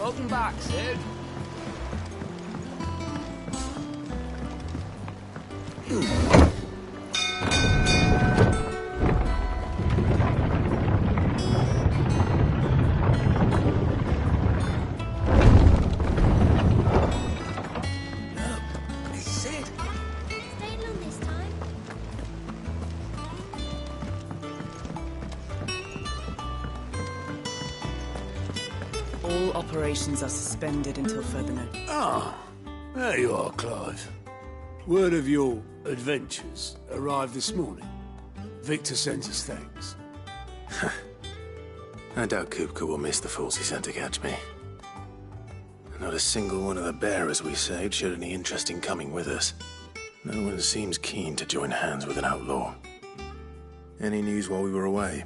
Welcome back, Sid. Operations are suspended until further notice. Ah, there you are, Clive. Word of your adventures arrived this morning. Victor sent us thanks. I doubt Kupka will miss the fools he sent to catch me. Not a single one of the bearers we saved showed any interest in coming with us. No one seems keen to join hands with an outlaw. Any news while we were away?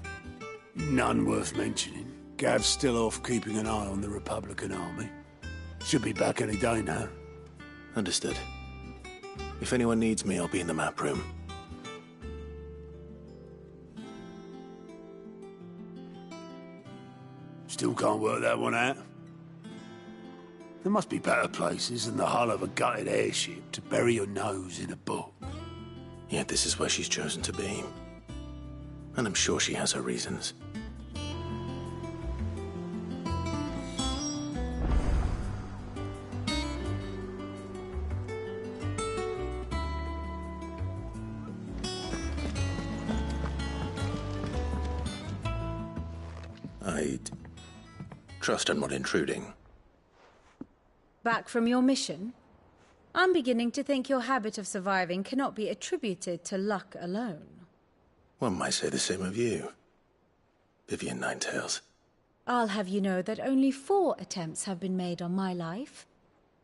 None worth mentioning. Gav's still off keeping an eye on the Republican army. Should be back any day now. Understood. If anyone needs me, I'll be in the map room. Still can't work that one out. There must be better places than the hull of a gutted airship to bury your nose in a book. Yet this is where she's chosen to be. And I'm sure she has her reasons. I'd trust I'm not intruding. Back from your mission? I'm beginning to think your habit of surviving cannot be attributed to luck alone. One might say the same of you, Vivian Ninetails. I'll have you know that only 4 attempts have been made on my life,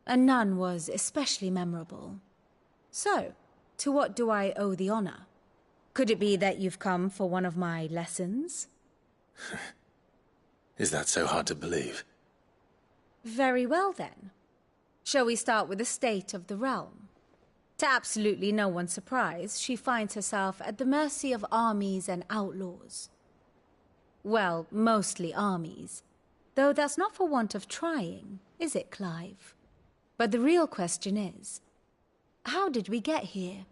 and none was especially memorable. So, to what do I owe the honor? Could it be that you've come for one of my lessons? Is that so hard to believe? Very well, then. Shall we start with the state of the realm? To absolutely no one's surprise, she finds herself at the mercy of armies and outlaws. Well, mostly armies. Though that's not for want of trying, is it, Clive? But the real question is, how did we get here?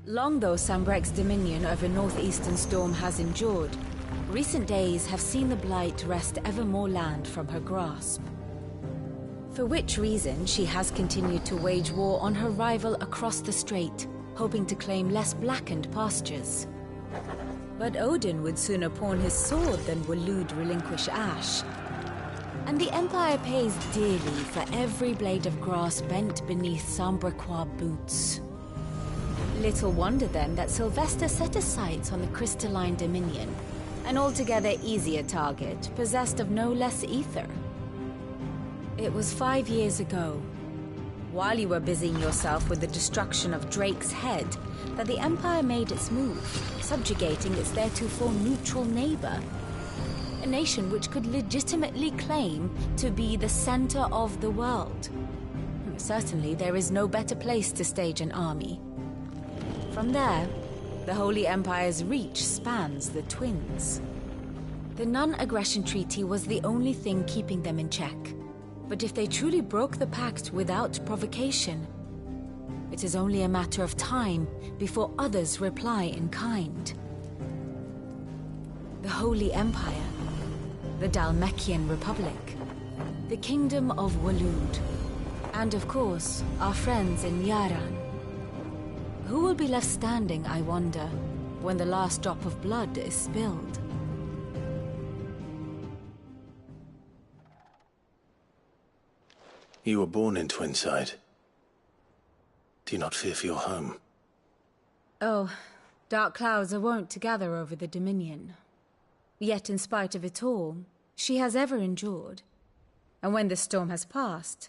Long though Sambrek's dominion over northeastern Storm has endured, recent days have seen the Blight wrest ever more land from her grasp. For which reason she has continued to wage war on her rival across the strait, hoping to claim less blackened pastures. But Odin would sooner pawn his sword than Waloed relinquish Ash. And the Empire pays dearly for every blade of grass bent beneath Sambrequois boots. Little wonder then that Sylvester set his sights on the crystalline dominion, an altogether easier target, possessed of no less ether. It was 5 years ago, while you were busying yourself with the destruction of Drake's head, that the Empire made its move, subjugating its theretofore neutral neighbor. A nation which could legitimately claim to be the center of the world. Certainly there is no better place to stage an army. From there, the Holy Empire's reach spans the Twins. The non-aggression treaty was the only thing keeping them in check. But if they truly broke the pact without provocation, it is only a matter of time before others reply in kind. The Holy Empire, the Dhalmekian Republic, the Kingdom of Waloed, and of course, our friends in Yaran. Who will be left standing, I wonder, when the last drop of blood is spilled? You were born in Twinside. Do you not fear for your home? Oh, dark clouds are wont to gather over the Dominion. Yet in spite of it all, she has ever endured. And when the storm has passed,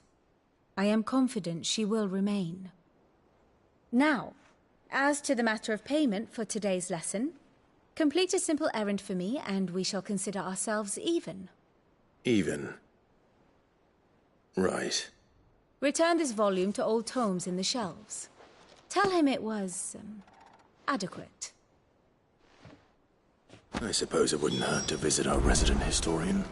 I am confident she will remain. Now, as to the matter of payment for today's lesson, complete a simple errand for me and we shall consider ourselves even. Even? Right. Return this volume to old tomes in the shelves. Tell him it was, adequate. I suppose it wouldn't hurt to visit our resident historian.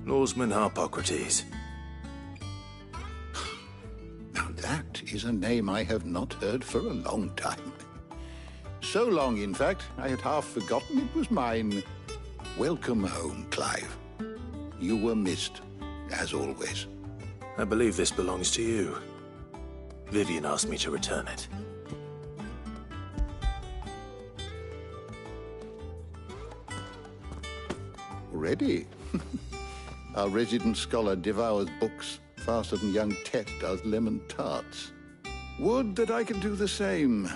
Lawsman Harpocrates. Now that is a name I have not heard for a long time. So long, in fact, I had half forgotten it was mine. Welcome home, Clive. You were missed, as always. I believe this belongs to you. Vivian asked me to return it. Already? Our resident scholar devours books faster than young Tet does lemon tarts. Would that I could do the same.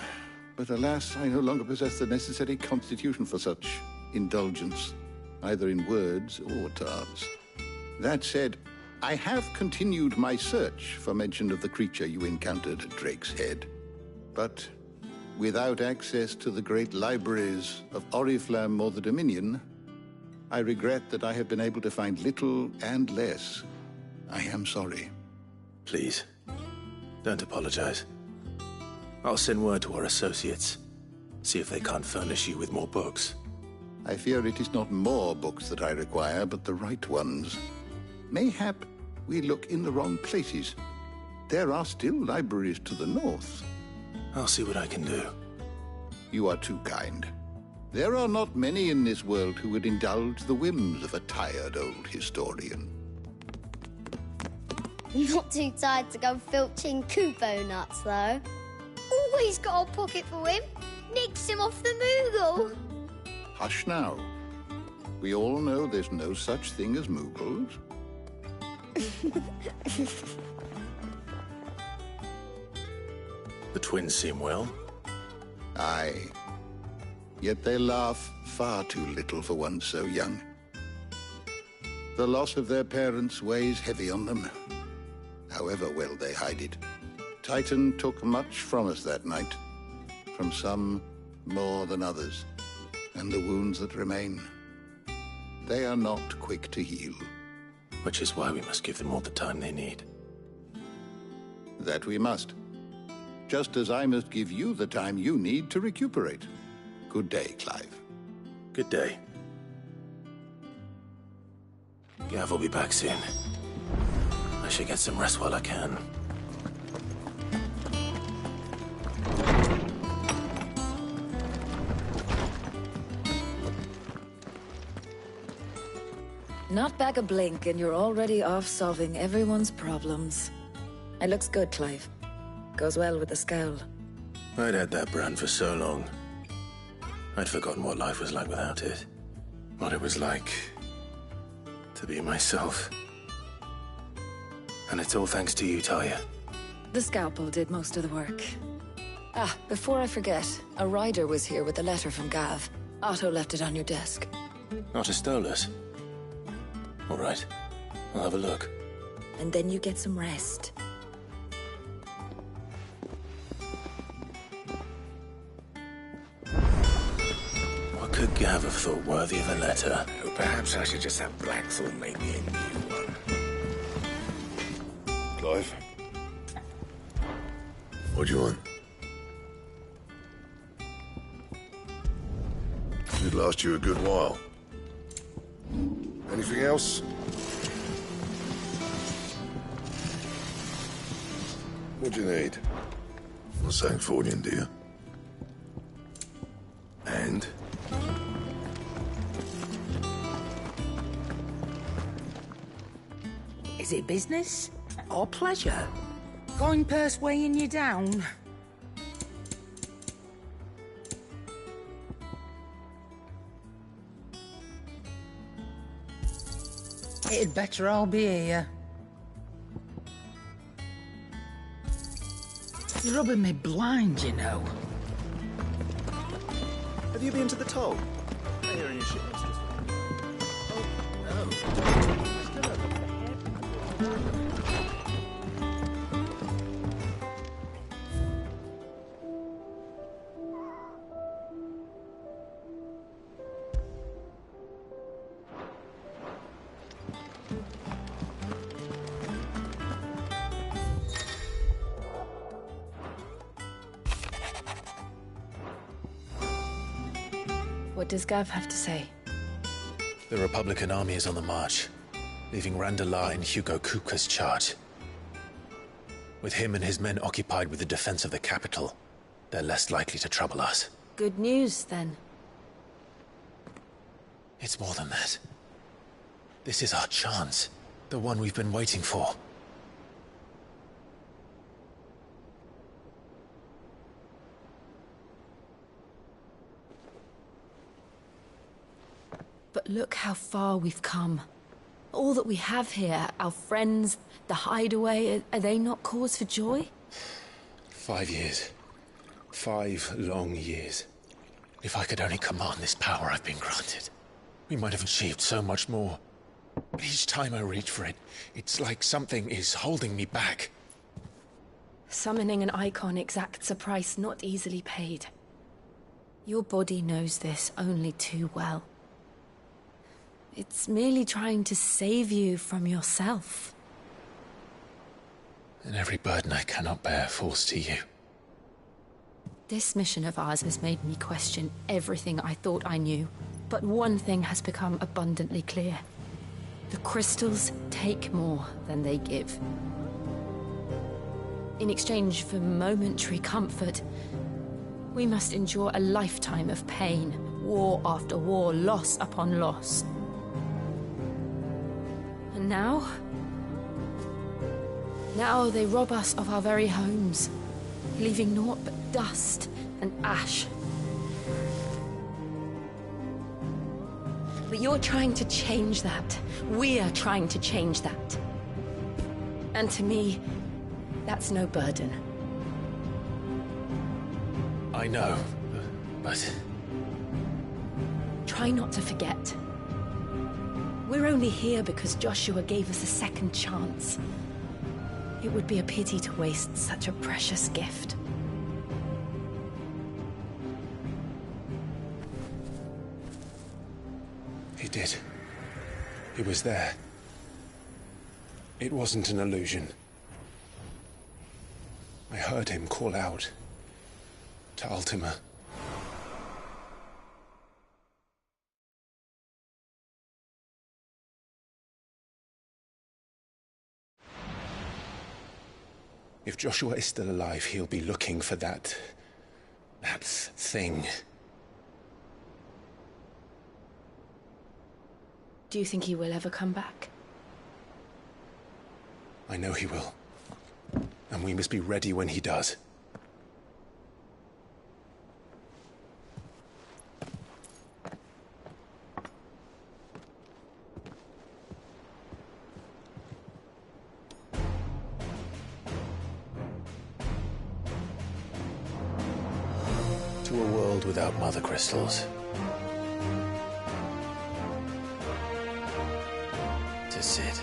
But alas, I no longer possess the necessary constitution for such indulgence, either in words or tarts. That said, I have continued my search for mention of the creature you encountered at Drake's Head. But without access to the great libraries of Oriflamme or the Dominion, I regret that I have been able to find little and less. I am sorry. Please, don't apologize. I'll send word to our associates. See if they can't furnish you with more books. I fear it is not more books that I require, but the right ones. Mayhap we look in the wrong places. There are still libraries to the north. I'll see what I can do. You are too kind. There are not many in this world who would indulge the whims of a tired old historian. Not too tired to go filching Kupo nuts, though. Always got a pocket for him. Nicks him off the Moogle. Hush now. We all know there's no such thing as Moogles. The twins seem well. Aye. Yet they laugh far too little for one so young. The loss of their parents weighs heavy on them, however well they hide it. Titan took much from us that night, from some more than others, and the wounds that remain, they are not quick to heal. Which is why we must give them all the time they need. That we must. Just as I must give you the time you need to recuperate. Good day, Clive. Good day. Gav will be back soon. I should get some rest while I can. Not back a blink and you're already off solving everyone's problems. It looks good, Clive. Goes well with the scowl. I'd had that brand for so long. I'd forgotten what life was like without it. What it was like to be myself. And it's all thanks to you, Talia. The scalpel did most of the work. Ah, before I forget, a rider was here with a letter from Gav. Otto left it on your desk. Otto stole us. All right, I'll have a look. And then you get some rest. What could Gav have thought worthy of a letter? Oh, perhaps I should just have Blackthorn make me a new one. Clive? What do you want? Should last you a good while. Anything else? What do you need? Not saying Fordian, do you? And? Is it business or pleasure? Coin purse weighing you down? It'd better all be here. It's rubbing me blind, you know. Have you been to the toll? What does Gav have to say? The Republican army is on the march, leaving Randalar in Hugo Kupka's charge. With him and his men occupied with the defense of the capital, they're less likely to trouble us. Good news, then. It's more than that. This is our chance. The one we've been waiting for. But look how far we've come. All that we have here, our friends, the hideaway, are they not cause for joy? 5 years. 5 long years. If I could only command this power I've been granted, we might have achieved so much more. But each time I reach for it, it's like something is holding me back. Summoning an icon exacts a price not easily paid. Your body knows this only too well. It's merely trying to save you from yourself. And every burden I cannot bear falls to you. This mission of ours has made me question everything I thought I knew. But one thing has become abundantly clear. The crystals take more than they give. In exchange for momentary comfort, we must endure a lifetime of pain, war after war, loss upon loss. And now they rob us of our very homes, leaving naught but dust and ash. But you're trying to change that. We are trying to change that. And to me, that's no burden. I know, but... Try not to forget. We're only here because Joshua gave us a second chance. It would be a pity to waste such a precious gift. He did. He was there. It wasn't an illusion. I heard him call out to Ultima. If Joshua is still alive, he'll be looking for that thing. Do you think he will ever come back? I know he will. And we must be ready when he does. To a world without mother crystals. To Sid.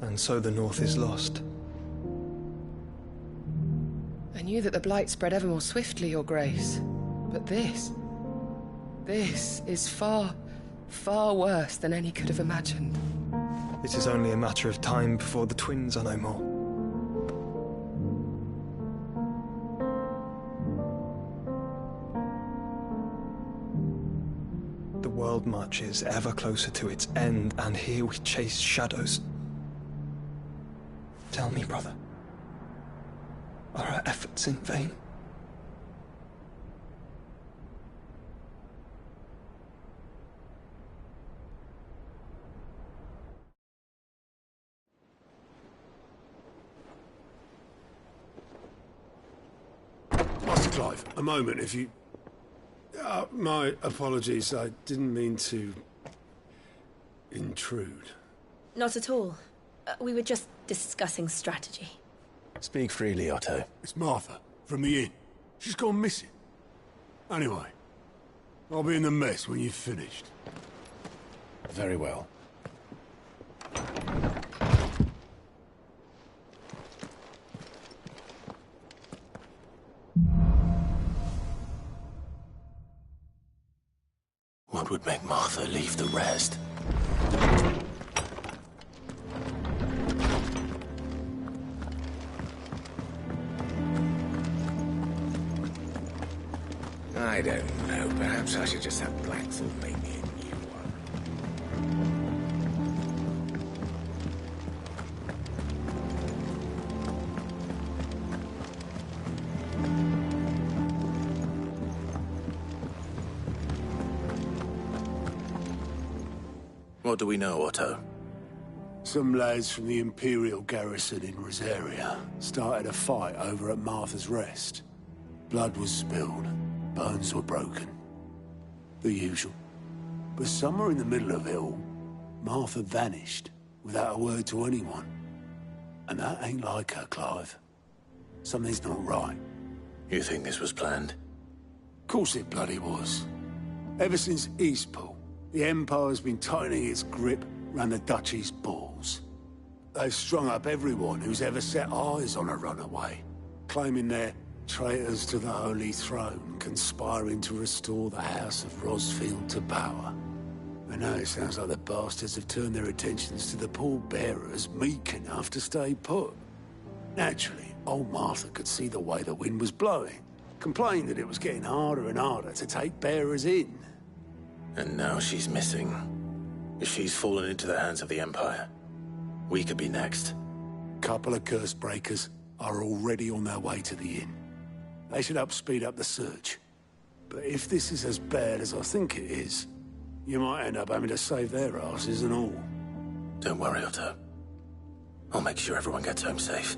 And so the North is lost. I knew that the Blight spread ever more swiftly, Your Grace. But this is far, far worse than any could have imagined. It is only a matter of time before the twins are no more. The world marches ever closer to its end, and here we chase shadows. Tell me, brother, are our efforts in vain? Clive, a moment, if you... my apologies, I didn't mean to... intrude. Not at all. We were just discussing strategy. Speak freely, Otto. It's Martha, from the inn. She's gone missing. Anyway, I'll be in the mess when you've finished. Very well. What would make Martha leave the rest? I don't know. Perhaps I should just have Blackthorn make me a new one. What do we know, Otto? Some lads from the Imperial garrison in Rosaria started a fight over at Martha's Rest. Blood was spilled. Bones were broken. The usual. But somewhere in the middle of it all, Martha vanished without a word to anyone. And that ain't like her, Clive. Something's not right. You think this was planned? Of course it bloody was. Ever since Eastpool, the Empire's been tightening its grip round the Duchy's balls. They've strung up everyone who's ever set eyes on a runaway, claiming they're traitors to the Holy Throne, conspiring to restore the House of Rosfield to power. And now it sounds like the bastards have turned their attentions to the pallbearers meek enough to stay put. Naturally, old Martha could see the way the wind was blowing, complained that it was getting harder and harder to take bearers in. And now she's missing. If she's fallen into the hands of the Empire, we could be next. Couple of curse breakers are already on their way to the inn. They should help speed up the search. But if this is as bad as I think it is, you might end up having to save their asses and all. Don't worry, Otto. I'll make sure everyone gets home safe.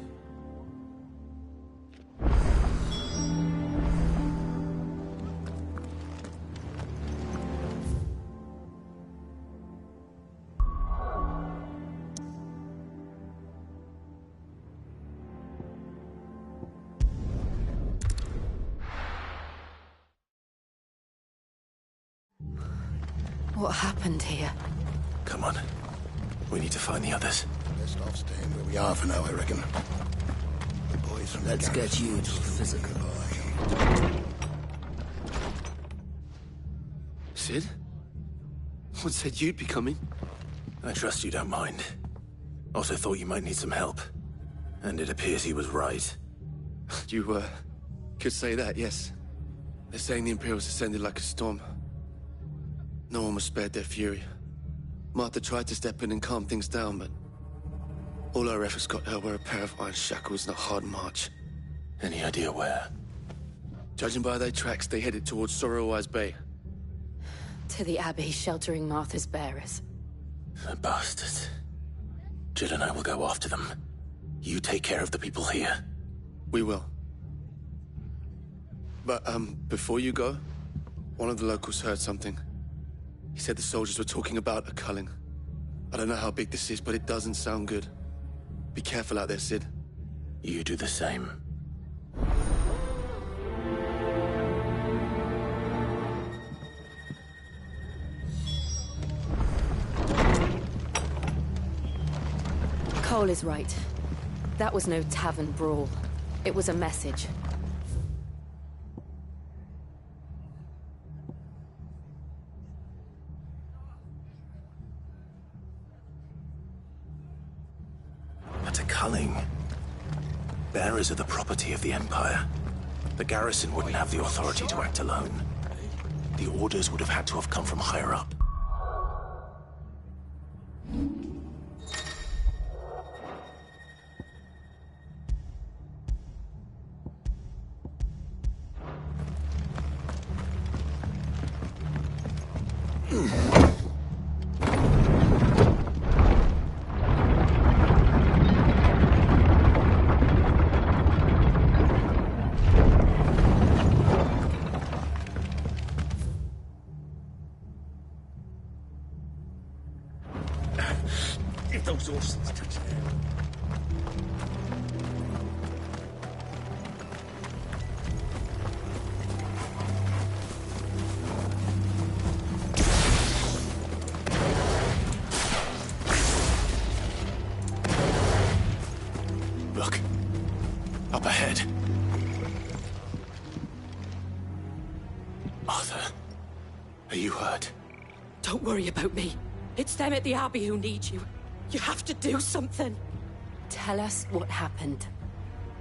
What happened here? Come on. We need to find the others. Best off staying where we are for now, I reckon. The boys from Let's get you to a physical. Sid? What said you'd be coming? I trust you don't mind. Also thought you might need some help. And it appears he was right. You, could say that, yes. They're saying the Imperials descended like a storm. No one was spared their fury. Martha tried to step in and calm things down, but all our efforts got her were a pair of iron shackles and a hard march. Any idea where? Judging by their tracks, they headed towards Sorrowwise Bay. To the Abbey sheltering Martha's bearers. The bastards. Jill and I will go after them. You take care of the people here. We will. But, before you go, one of the locals heard something. He said the soldiers were talking about a culling. I don't know how big this is, but it doesn't sound good. Be careful out there, Sid. You do the same. Cole is right. That was no tavern brawl. It was a message. But a culling. Bearers are the property of the Empire. The garrison wouldn't have the authority to act alone. The orders would have had to have come from higher up. Up ahead. Arthur, are you hurt? Don't worry about me. It's them at the Abbey who need you. You have to do something. Tell us what happened.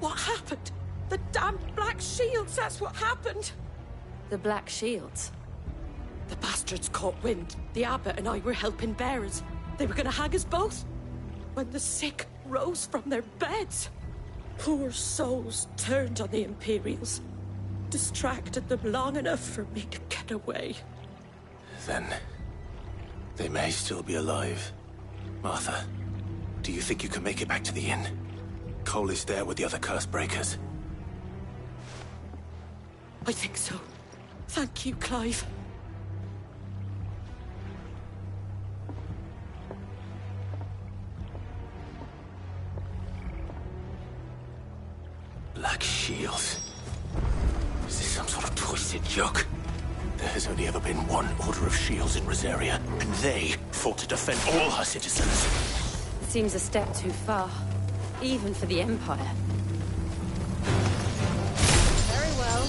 What happened? The damn Black Shields, that's what happened. The Black Shields? The bastards caught wind. The Abbot and I were helping bearers. They were gonna hang us both. When the sick rose from their beds, poor souls turned on the Imperials. Distracted them long enough for me to get away. Then, they may still be alive. Martha, do you think you can make it back to the inn? Cole is there with the other curse breakers. I think so. Thank you, Clive. Black Shields. Is this some sort of twisted joke? There has only ever been one Order of Shields in Rosaria, and they fought to defend all her citizens. Seems a step too far, even for the Empire. Very well.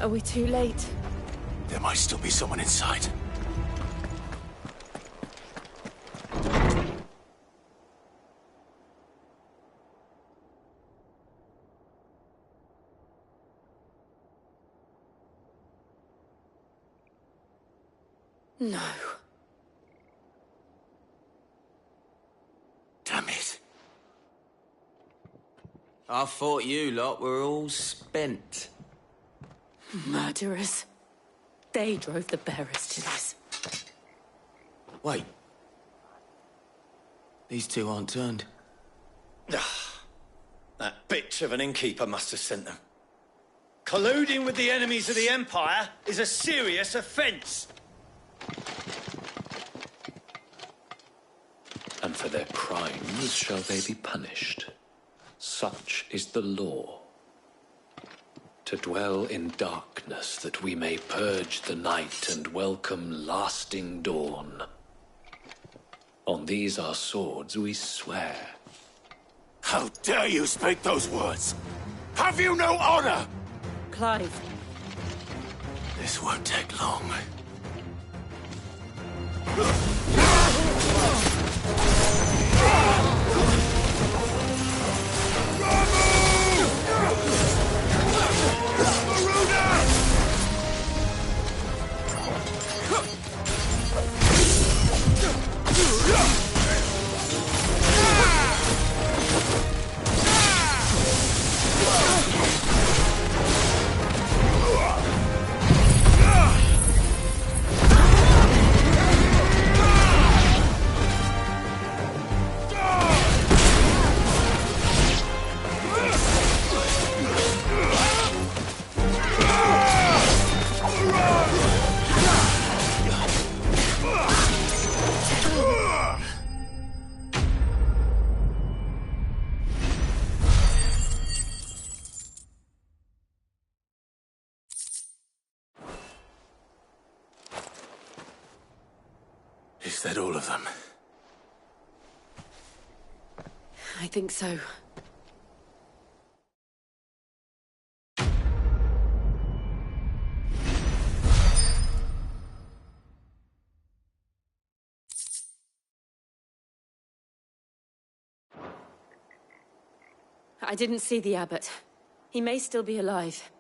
Are we too late? There might still be someone inside. No. Damn it. I thought you lot were all spent. Murderers. They drove the bearers to this. Wait. These two aren't turned. That bitch of an innkeeper must have sent them. Colluding with the enemies of the Empire is a serious offence. And for their crimes shall they be punished. Such is the law. To dwell in darkness that we may purge the night and welcome lasting dawn. On these our swords we swear. How dare you speak those words? Have you no honor? Clive. This won't take long. Is that all of them? I think so. I didn't see the Abbot. He may still be alive.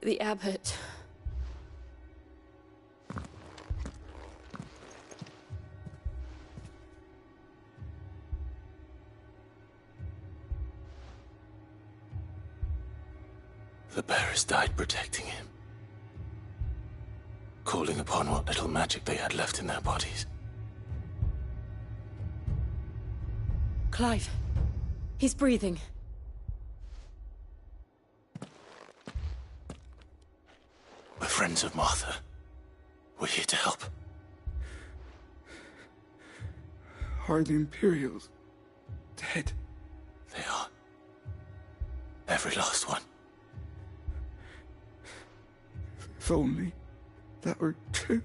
The abbot. The bearers died protecting him, calling upon what little magic they had left in their bodies. Clive. He's breathing. We're friends of Martha. We're here to help. Are the Imperials dead? They are. Every last one. If only that were true.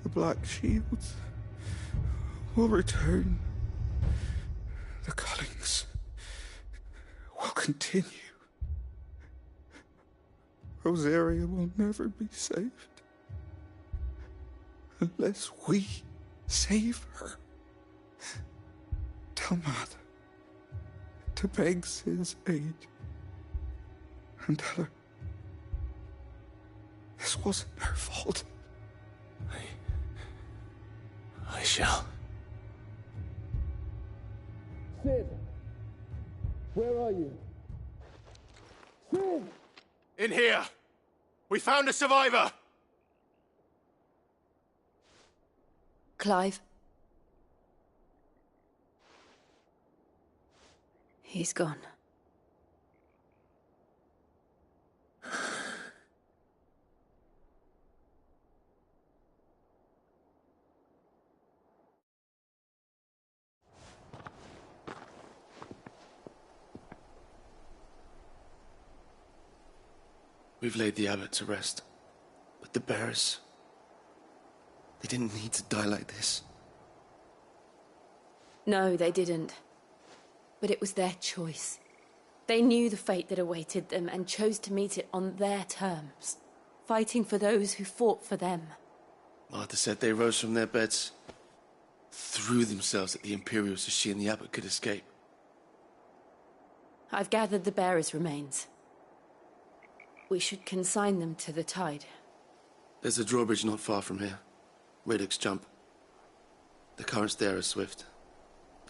The Black Shields will return. The Cullings will continue. Rosaria will never be saved unless we save her. Tell Mother to beg Cid's aid and tell her this wasn't her fault. I shall. Cid! Where are you? Cid! In here! We found a survivor! Clive. He's gone. We've laid the abbot to rest. But the bearers... they didn't need to die like this. No, they didn't. But it was their choice. They knew the fate that awaited them and chose to meet it on their terms, fighting for those who fought for them. Martha said they rose from their beds, threw themselves at the Imperials so she and the abbot could escape. I've gathered the bearers' remains. We should consign them to the tide. There's a drawbridge not far from here. Radix Jump. The currents there are swift.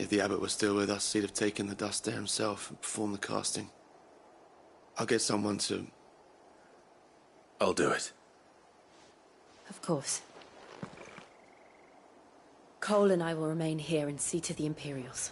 If the abbot was still with us, he'd have taken the dust there himself and performed the casting. I'll get someone to... I'll do it. Of course. Cole and I will remain here and see to the Imperials.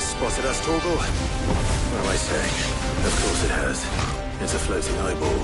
Spotted us, Torgal? What am I saying? Of course it has. It's a floating eyeball.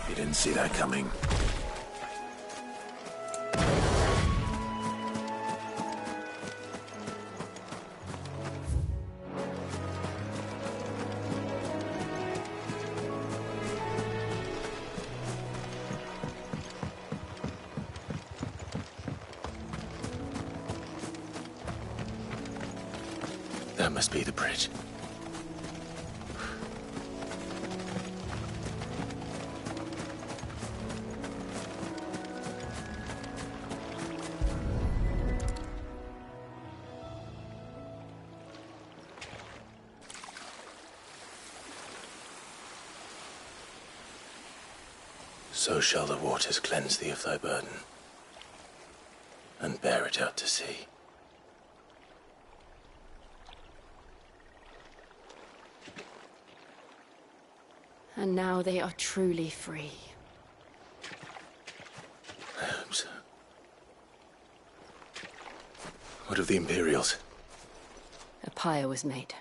You didn't see that coming. That must be the bridge. So shall the waters cleanse thee of thy burden, and bear it out to sea. And now they are truly free. I hope so. What of the Imperials? A pyre was made.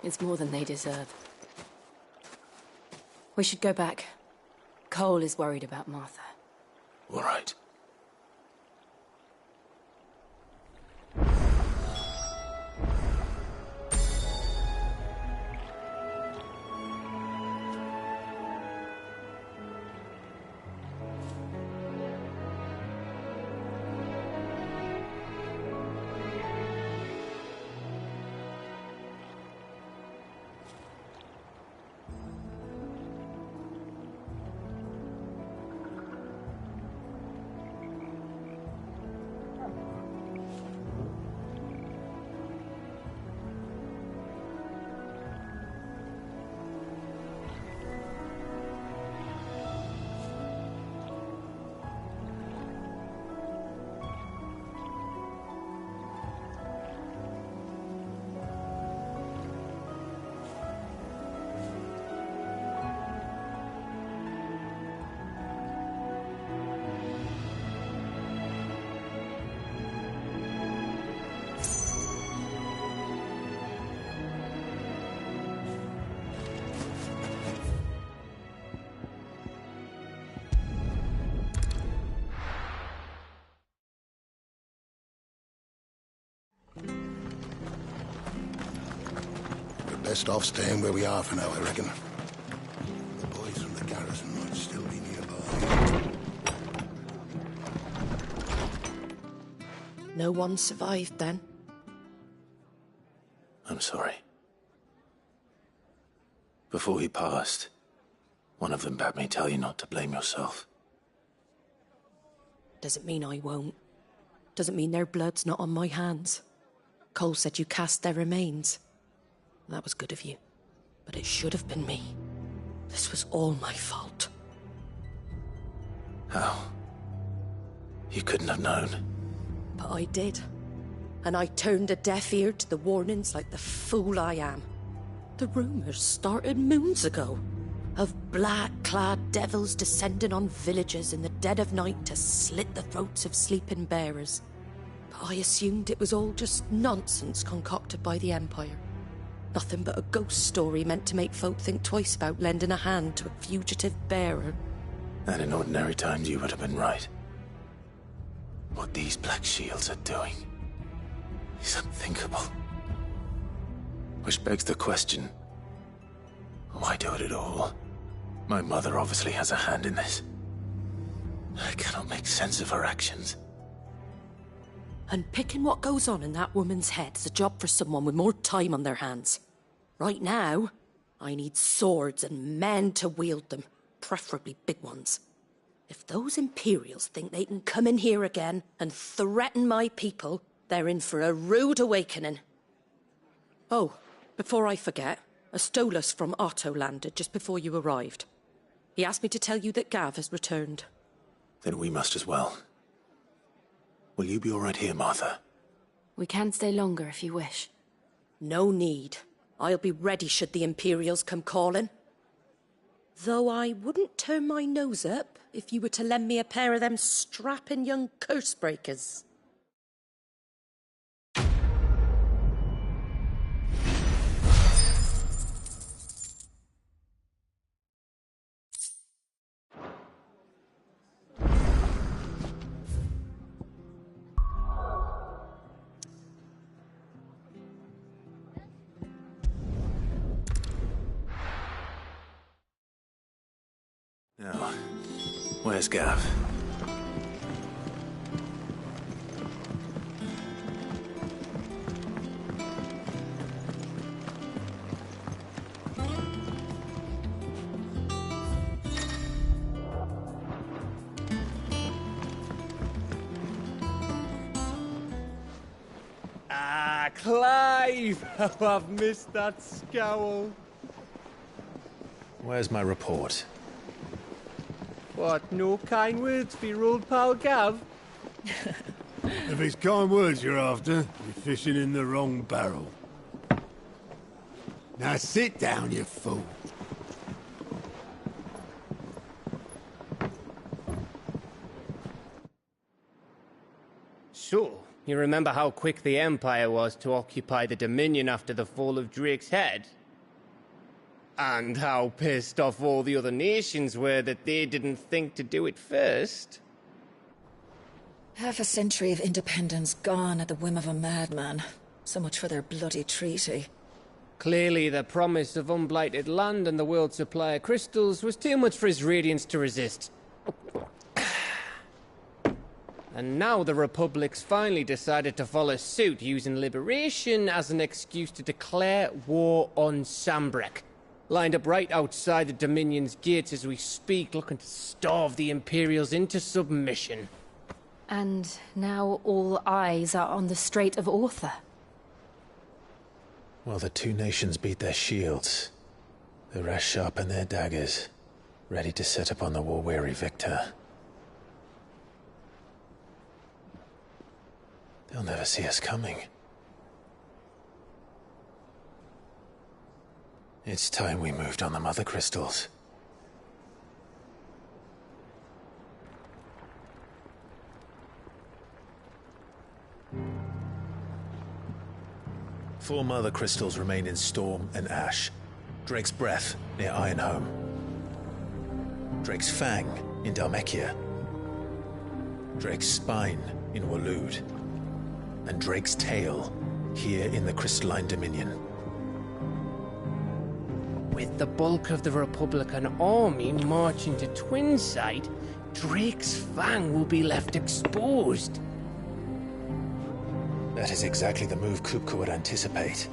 It's more than they deserve. We should go back. Cole is worried about Martha. All right. Best off staying where we are for now, I reckon. The boys from the garrison might still be nearby. No one survived then? I'm sorry. Before he passed, one of them bade me tell you not to blame yourself. Doesn't mean I won't. Doesn't mean their blood's not on my hands. Cole said you cast their remains. That was good of you. But it should have been me. This was all my fault. How? You couldn't have known. But I did. And I turned a deaf ear to the warnings like the fool I am. The rumours started moons ago. Of black-clad devils descending on villages in the dead of night to slit the throats of sleeping bearers. But I assumed it was all just nonsense concocted by the Empire. Nothing but a ghost story meant to make folk think twice about lending a hand to a fugitive bearer. And in ordinary times you would have been right. What these Black Shields are doing is unthinkable. Which begs the question, why do it at all? My mother obviously has a hand in this. I cannot make sense of her actions. And picking what goes on in that woman's head is a job for someone with more time on their hands. Right now, I need swords and men to wield them, preferably big ones. If those Imperials think they can come in here again and threaten my people, they're in for a rude awakening. Oh, before I forget, a Stolas from Otto landed just before you arrived. He asked me to tell you that Gav has returned. Then we must as well. Will you be all right here, Martha? We can stay longer if you wish. No need. I'll be ready should the Imperials come calling. Though I wouldn't turn my nose up if you were to lend me a pair of them strapping young cursebreakers. Now, where's Gav? Ah, Clive! Oh, I've missed that scowl. Where's my report? What, no kind words for your old pal Gav? If it's kind words you're after, you're fishing in the wrong barrel. Now sit down, you fool. So, you remember how quick the Empire was to occupy the Dominion after the fall of Drake's head? And how pissed off all the other nations were that they didn't think to do it first? Half a century of independence gone at the whim of a madman. So much for their bloody treaty. Clearly, the promise of unblighted land and the world's supply of crystals was too much for his radiance to resist. And now the Republic's finally decided to follow suit, using liberation as an excuse to declare war on Sambrek. Lined up right outside the Dominion's gates as we speak, looking to starve the Imperials into submission. And now all eyes are on the Strait of Author. Well, the two nations beat their shields. The rest sharpen their daggers, ready to set upon the war-weary victor. They'll never see us coming. It's time we moved on the mother crystals. Four mother crystals remain in Storm and Ash. Drake's Breath near Ironhome. Drake's Fang in Dhalmekia. Drake's Spine in Waloed. And Drake's Tail here in the Crystalline Dominion. With the bulk of the Republican army marching to Twinside, Drake's Fang will be left exposed. That is exactly the move Kupka would anticipate.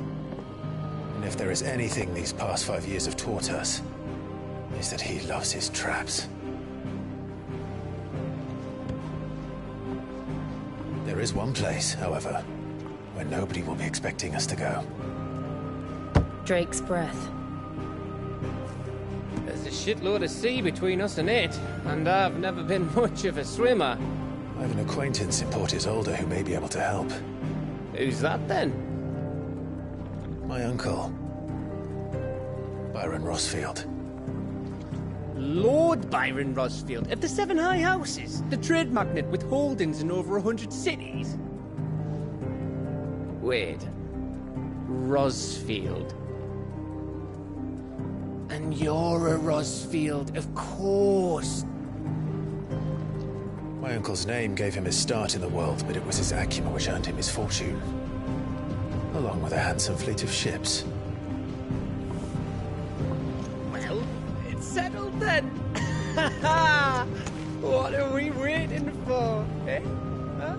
And if there is anything these past 5 years have taught us, is that he loves his traps. There is one place, however, where nobody will be expecting us to go. Drake's Breath. There's a shitload of sea between us and it, and I've never been much of a swimmer. I have an acquaintance in Port Isolde who may be able to help. Who's that then? My uncle, Byron Rosfield. Lord Byron Rosfield of the Seven High Houses, the trade magnate with holdings in over 100 cities. Wait, Rosfield. And you're a Rosfield, of course. My uncle's name gave him his start in the world, but it was his acumen which earned him his fortune. Along with a handsome fleet of ships. Well, it's settled then. What are we waiting for, eh? Huh?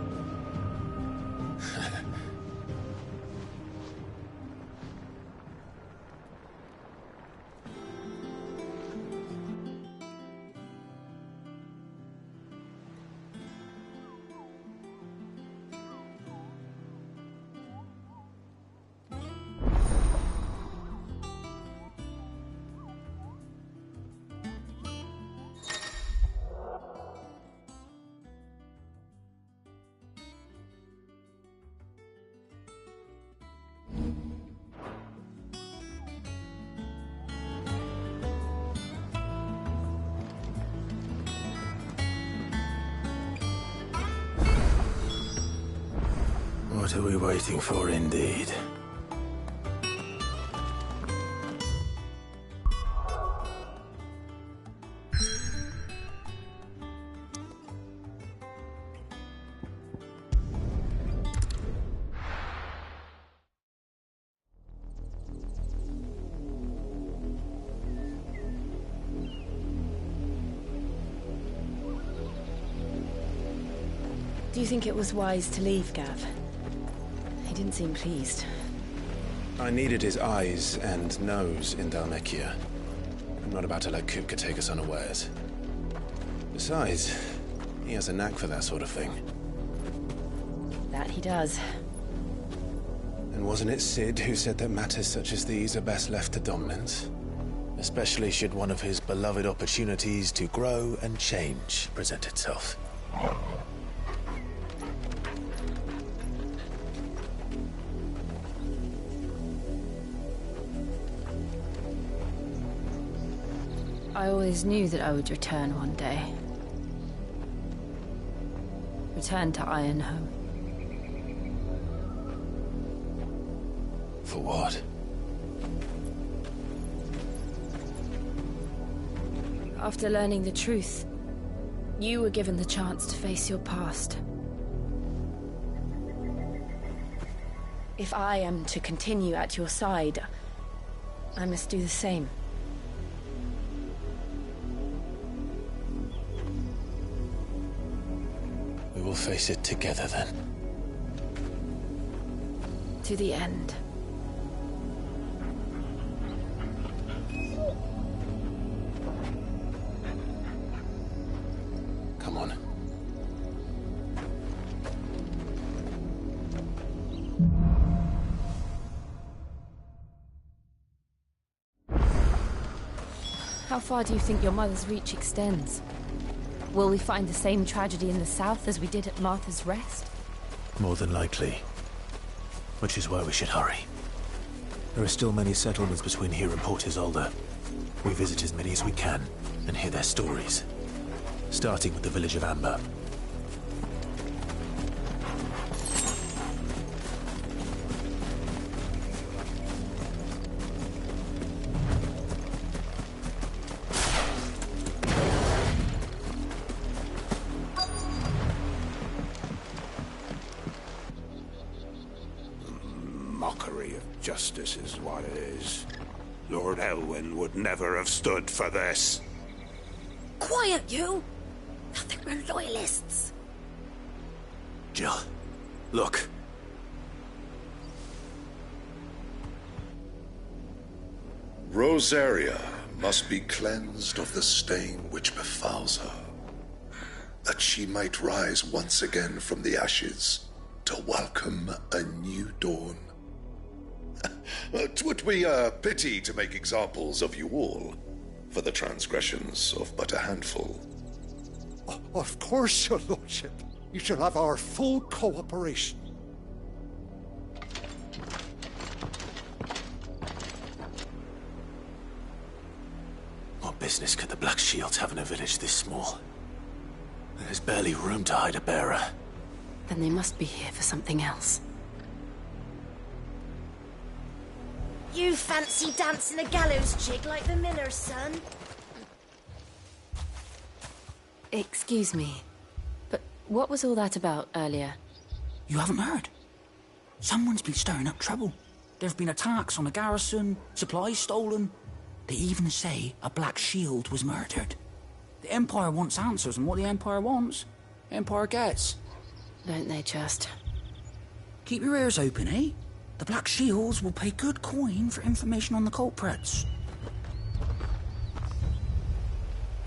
What are we waiting for, indeed? Do you think it was wise to leave, Gav? He didn't seem pleased. I needed his eyes and nose in Dhalmekia. I'm not about to let Kupka take us unawares. Besides, he has a knack for that sort of thing. That he does. And wasn't it Sid who said that matters such as these are best left to dominance? Especially should one of his beloved opportunities to grow and change present itself. I always knew that I would return one day. Return to Ironhome. For what? After learning the truth, you were given the chance to face your past. If I am to continue at your side, I must do the same. We will face it together, then. To the end. Come on. How far do you think your mother's reach extends? Will we find the same tragedy in the south as we did at Martha's Rest? More than likely. Which is why we should hurry. There are still many settlements between here and Port Isolde. We visit as many as we can and hear their stories. Starting with the village of Amber. Mockery of justice is what it is. Lord Elwyn would never have stood for this. Quiet, you! I think we're loyalists. Jill, look. Rosaria must be cleansed of the stain which befouls her, that she might rise once again from the ashes to welcome a new dawn. 'Twould be a pity to make examples of you all for the transgressions of but a handful. Of course, your lordship. You shall have our full cooperation. What business could the Black Shields have in a village this small? There's barely room to hide a bearer. Then they must be here for something else. You fancy dancing a gallows jig like the miller's son? Excuse me, but what was all that about earlier? You haven't heard? Someone's been stirring up trouble. There have been attacks on the garrison, supplies stolen. They even say a Black Shield was murdered. The Empire wants answers, and what the Empire wants, the Empire gets. Don't they just? Keep your ears open, eh? The Black Shields will pay good coin for information on the culprits.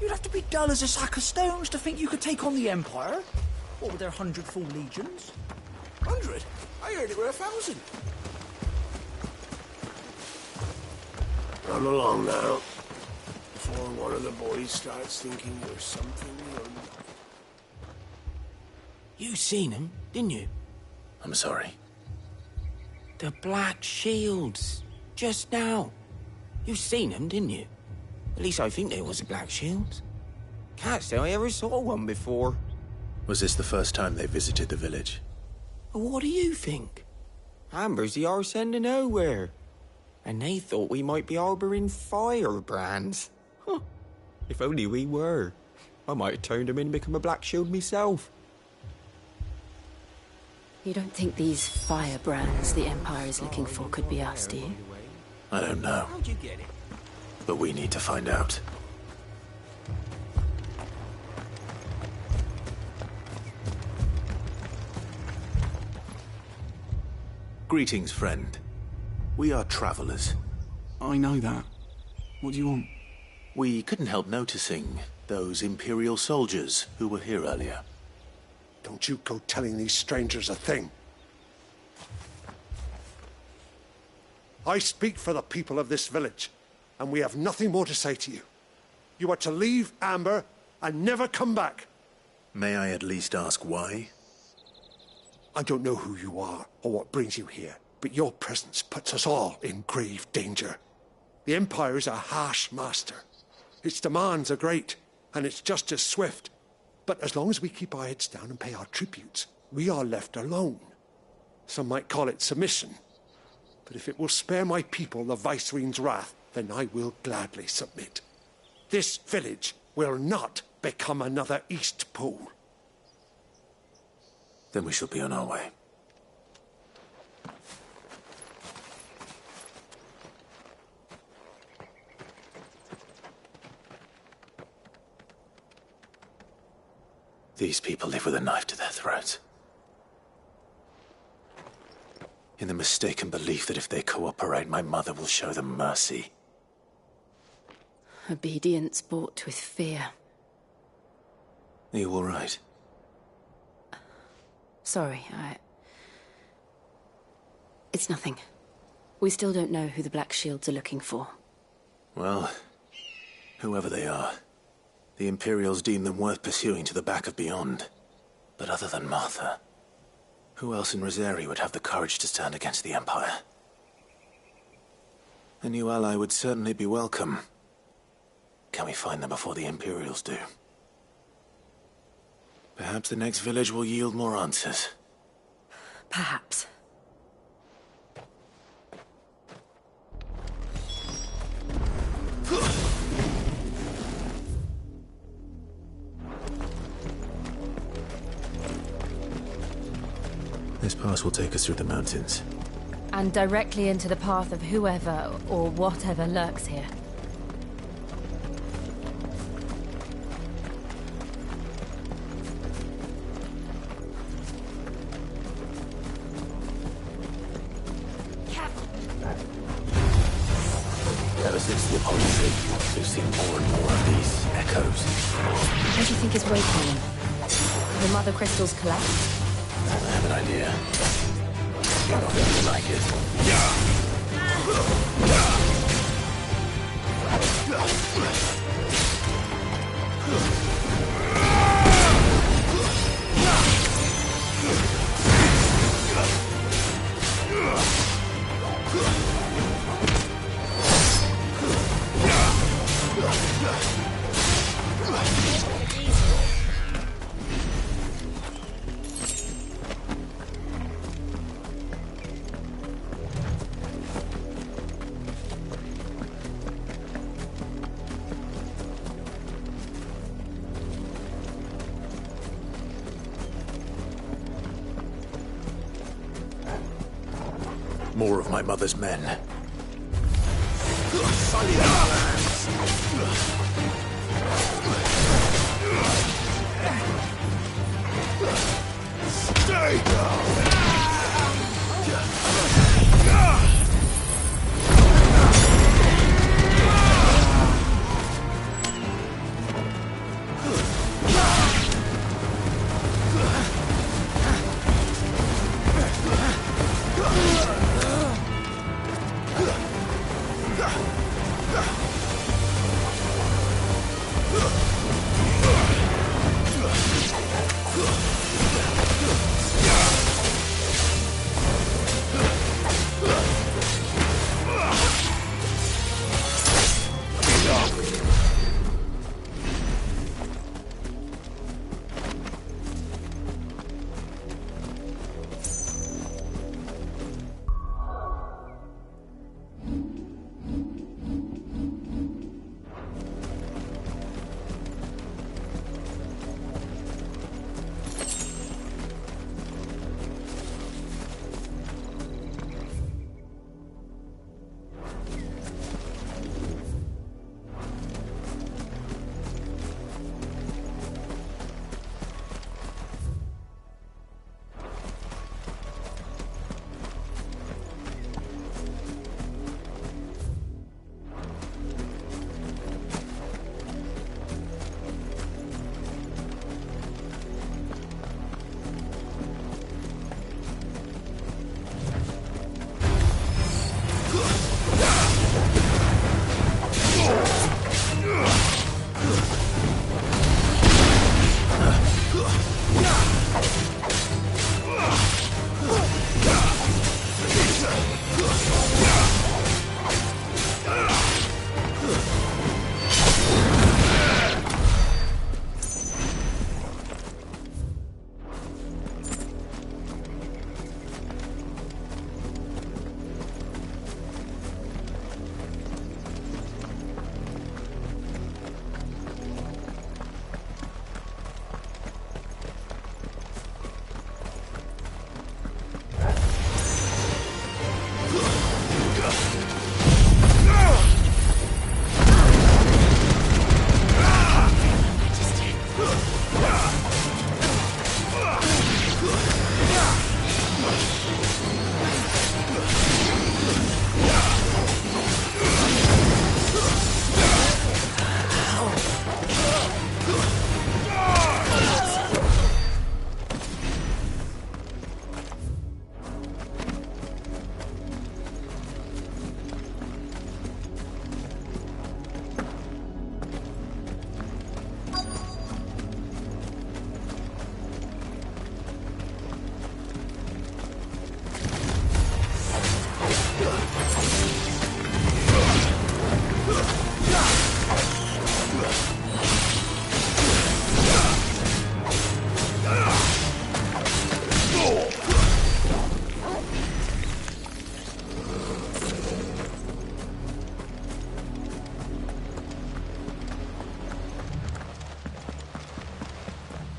You'd have to be dull as a sack of stones to think you could take on the Empire. What with their 100 full legions? 100? I heard it were 1,000. Run along now, before one of the boys starts thinking there's something wrong. You seen him, didn't you? I'm sorry. The Black Shields. Just now. You seen them, didn't you? At least I think there was a Black Shield. Can't say I ever saw one before. Was this the first time they visited the village? What do you think? Amber's the arse end of nowhere. And they thought we might be harbouring firebrands. Huh. If only we were. I might have turned him in and become a Black Shield myself. You don't think these firebrands the Empire is looking for could be us, do you? I don't know. How'd you get it? But we need to find out. Greetings, friend. We are travelers. I know that. What do you want? We couldn't help noticing those Imperial soldiers who were here earlier. Don't you go telling these strangers a thing. I speak for the people of this village, and we have nothing more to say to you. You are to leave Amber and never come back. May I at least ask why? I don't know who you are or what brings you here, but your presence puts us all in grave danger. The Empire is a harsh master. Its demands are great, and its justice swift. But as long as we keep our heads down and pay our tributes, we are left alone. Some might call it submission. But if it will spare my people the Viceroy's wrath, then I will gladly submit. This village will not become another East Pool. Then we shall be on our way. These people live with a knife to their throats. In the mistaken belief that if they cooperate, my mother will show them mercy. Obedience bought with fear. Are you all right? Sorry, It's nothing. We still don't know who the Black Shields are looking for. Well, whoever they are, the Imperials deem them worth pursuing to the back of beyond. But other than Martha, who else in Rosari would have the courage to stand against the Empire? A new ally would certainly be welcome. Can we find them before the Imperials do? Perhaps the next village will yield more answers. Perhaps. This pass will take us through the mountains. And directly into the path of whoever or whatever lurks here. Ever since the Apology, we've seen more and more of these echoes. What do you think is waking them? The mother crystals collapsed? I have an idea. You're not going to like it. More of my mother's men. Stay down!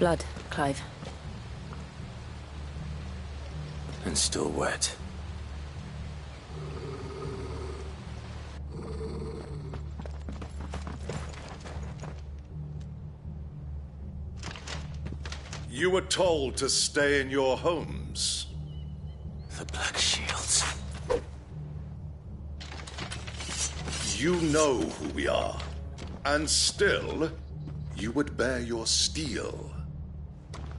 Blood, Clive. And still wet. You were told to stay in your homes. The Black Shields. You know who we are. And still, you would bear your steel.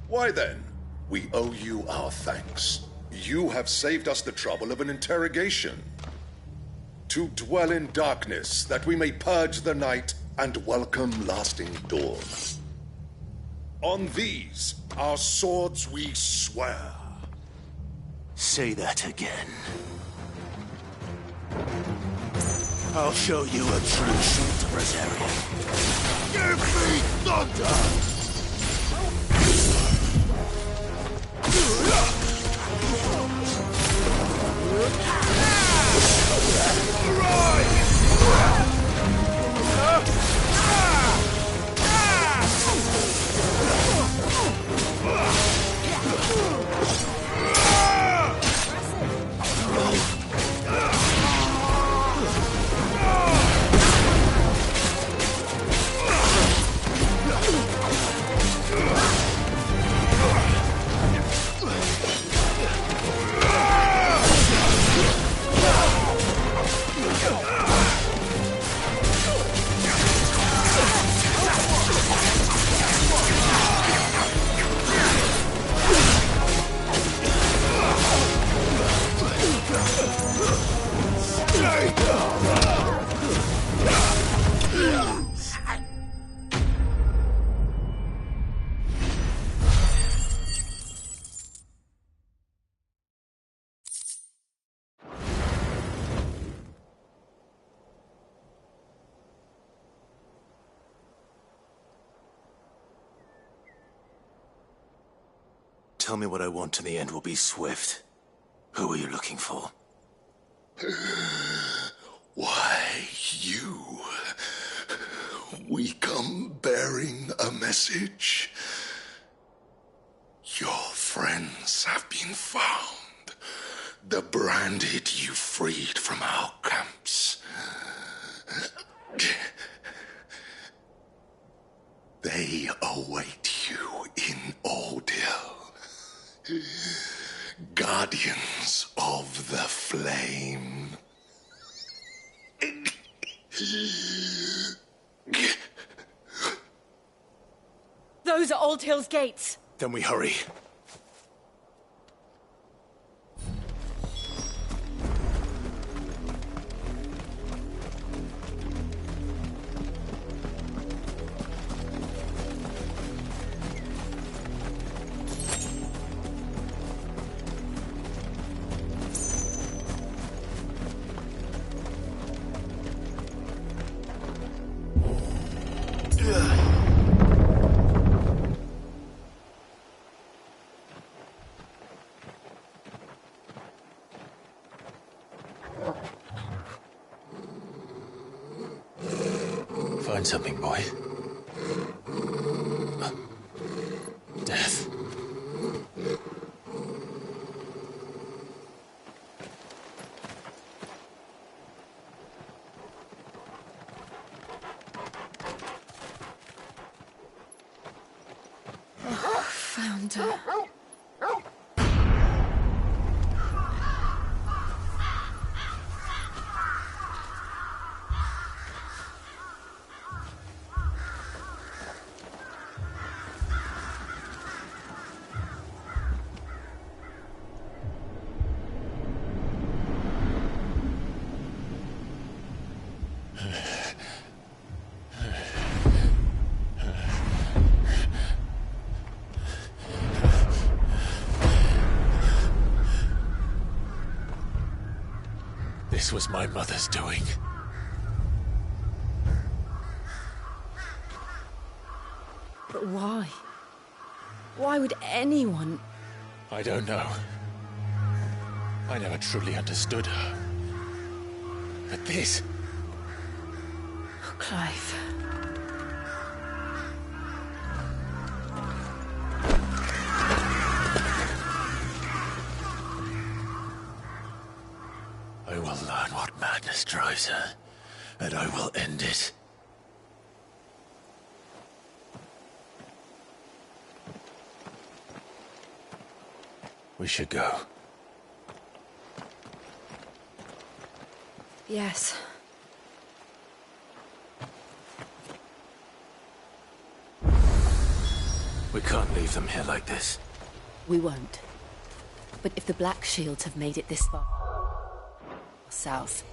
Why then, we owe you our thanks. You have saved us the trouble of an interrogation. To dwell in darkness, that we may purge the night and welcome lasting dawn. On these, our swords we swear. Say that again. I'll show you a true shield, Brazarian. Give me thunder! Tell me what I want and the end will be swift. Who are you looking for? Why, you. We come bearing a message. Your friends have been found. The branded you freed from our camps. They await you in Odil. Guardians of the Flame. Those are Old Hill's gates. Then we hurry. Find something, boy. Death. Found her. This was my mother's doing. But why? Why would anyone... I don't know. I never truly understood her. But this... Oh, Clive. I will learn what madness drives her, and I will end it. We should go. Yes. We can't leave them here like this. We won't. But if the Black Shields have made it this far south,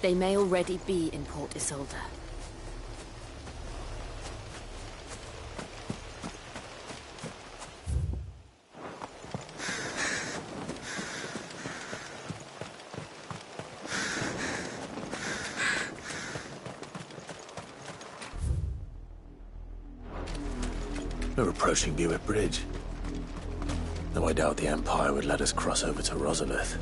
they may already be in Port Isolde. We're approaching Buick Bridge. Though I doubt the Empire would let us cross over to Rosalith.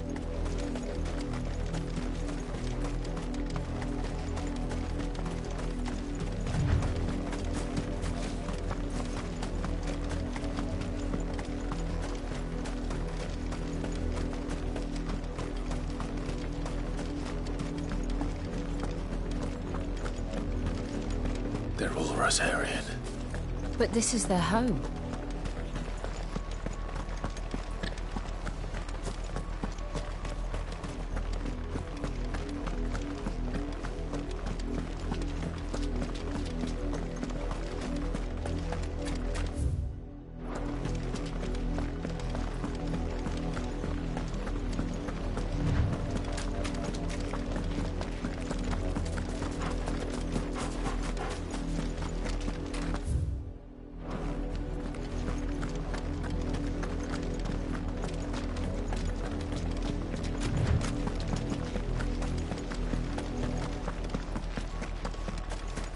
They're all Rosarian. But this is their home.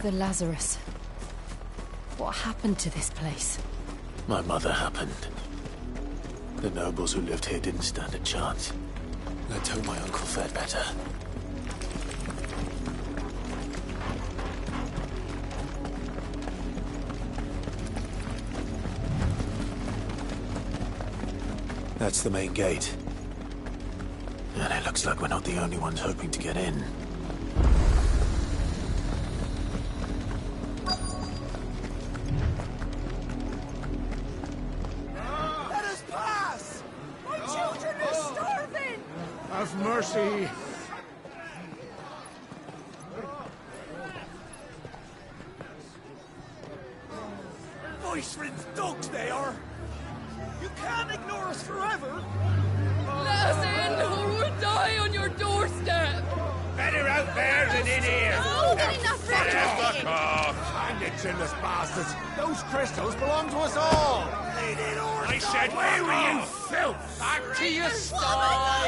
The Lazarus. What happened to this place? My mother happened. The nobles who lived here didn't stand a chance. Let's hope my uncle fared better. That's the main gate. And it looks like we're not the only ones hoping to get in. Have mercy. Voice-ridden dogs they are. You can't ignore us forever. Let us in, or we'll die on your doorstep. Better out there than in here. Oh, enough Fuck off. Hang it, chinless bastards. Those crystals belong to us all. I said, where were you, filth? Back to your stall.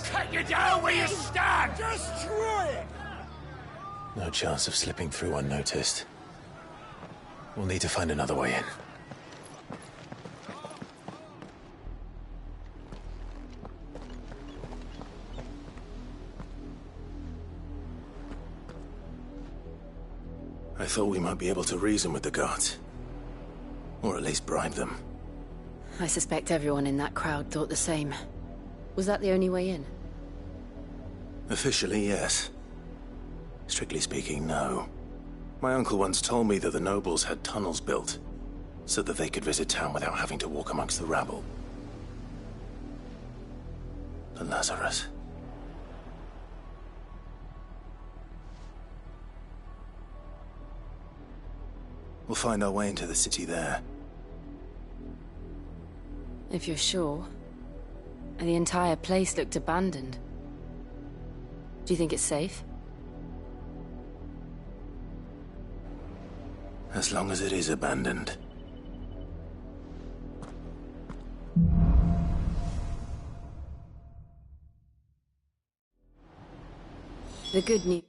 Cut you down where you stand. Destroy it. No chance of slipping through unnoticed. We'll need to find another way in. I thought we might be able to reason with the guards. Or at least bribe them. I suspect everyone in that crowd thought the same. Was that the only way in? Officially, yes. Strictly speaking, no. My uncle once told me that the nobles had tunnels built, so that they could visit town without having to walk amongst the rabble. The Lazarus. We'll find our way into the city there. If you're sure. The entire place looked abandoned. Do you think it's safe? As long as it is abandoned. The good news.